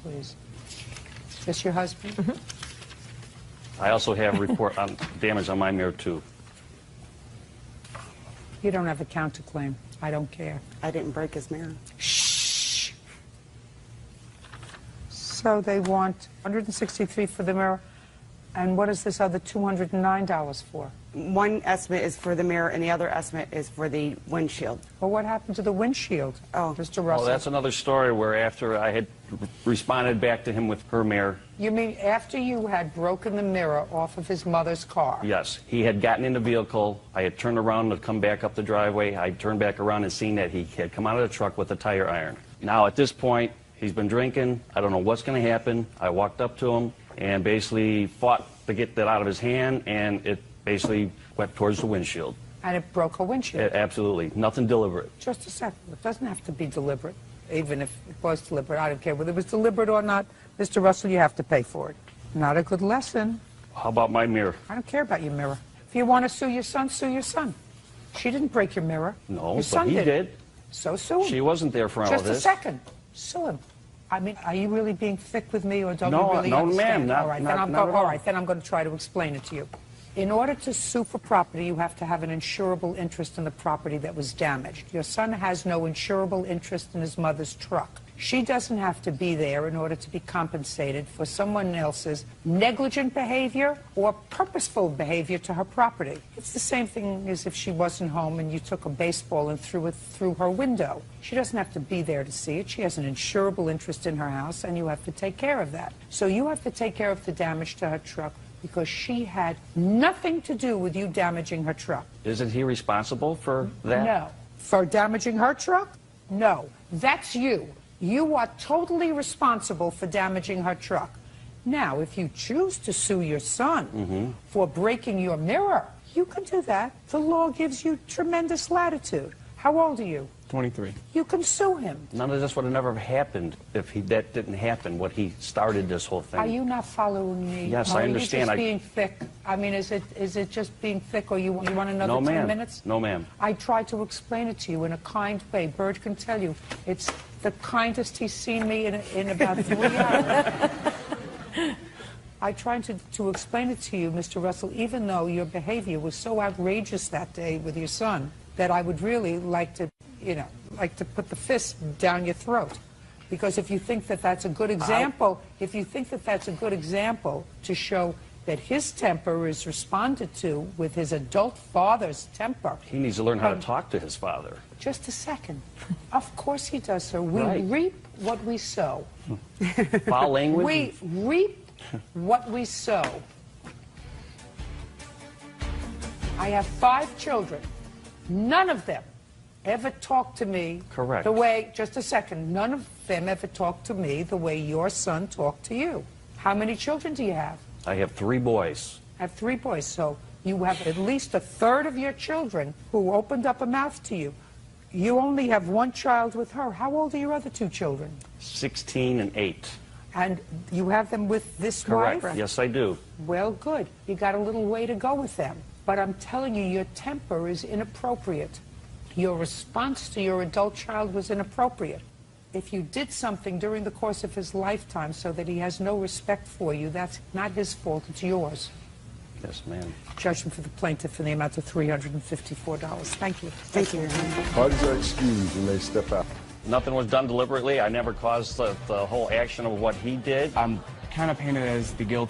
please. Is this your husband? Mm-hmm. I also have a report on damage on my mirror, too. You don't have a counterclaim. I don't care. I didn't break his mirror. Shh. So they want $163 for the mirror. And what is this other $209 for? One estimate is for the mirror, and the other estimate is for the windshield. Well, what happened to the windshield? Oh, Mr. Russell. Oh, that's another story where after I had responded back to him with her mirror. You mean after you had broken the mirror off of his mother's car? Yes. He had gotten in the vehicle. I had turned around to come back up the driveway. I turned back around and seen that he had come out of the truck with a tire iron. Now, at this point, he's been drinking. I don't know what's going to happen. I walked up to him and basically fought to get that out of his hand, and it basically went towards the windshield. And it broke a windshield? Absolutely. Nothing deliberate. Just a second. It doesn't have to be deliberate. Even if it was deliberate, I don't care whether it was deliberate or not. Mr. Russell, you have to pay for it. Not a good lesson. How about my mirror? I don't care about your mirror. If you want to sue your son, sue your son. She didn't break your mirror. No, your son but he did. So sue him. She wasn't there for all of this. Just a second. Sue him. I mean, are you really being thick with me, or don't you really understand? No, ma'am. All right, then I'm going to try to explain it to you. In order to sue for property, you have to have an insurable interest in the property that was damaged. Your son has no insurable interest in his mother's truck. She doesn't have to be there in order to be compensated for someone else's negligent behavior or purposeful behavior to her property. It's the same thing as if she wasn't home and you took a baseball and threw it through her window. She doesn't have to be there to see it. She has an insurable interest in her house, and you have to take care of that. So you have to take care of the damage to her truck because she had nothing to do with you damaging her truck. Isn't he responsible for that? No. For damaging her truck? No. That's you. You are totally responsible for damaging her truck. Now, if you choose to sue your son for breaking your mirror, you can do that. The law gives you tremendous latitude. How old are you? 23. You can sue him. None of this would have never happened if that didn't happen, what he started this whole thing. Are you not following me? Yes, I understand. Are you just being thick? I mean, is it just being thick, or you want another 10 minutes? No, ma'am. I tried to explain it to you in a kind way. Bert can tell you. It's the kindest he's seen me in about 3 hours. I tried to explain it to you, Mr. Russell, even though your behavior was so outrageous that day with your son, that I would really like to, put the fist down your throat. Because if you think that that's a good example, to show that his temper is responded to with his adult father's temper. He needs to learn how to talk to his father. Just a second. Of course he does, sir. We reap what we sow. Foul language? We reap what we sow. I have 5 children. None of them ever talked to me the way, just a second, none of them ever talked to me the way your son talked to you. How many children do you have? I have 3 boys. I have 3 boys, so you have at least a third of your children who opened up a mouth to you. You only have 1 child with her. How old are your other 2 children? 16 and 8. And you have them with this wife? Correct. Yes, I do. Well, good. You got a little way to go with them. But I'm telling you, your temper is inappropriate. Your response to your adult child was inappropriate. If you did something during the course of his lifetime so that he has no respect for you, that's not his fault, it's yours. Yes, ma'am. Judgment for the plaintiff in the amount of $354. Thank you. Thank you. Parties are excused and they step out. Nothing was done deliberately. I never caused the whole action of what he did. I'm kind of painted as the guilty.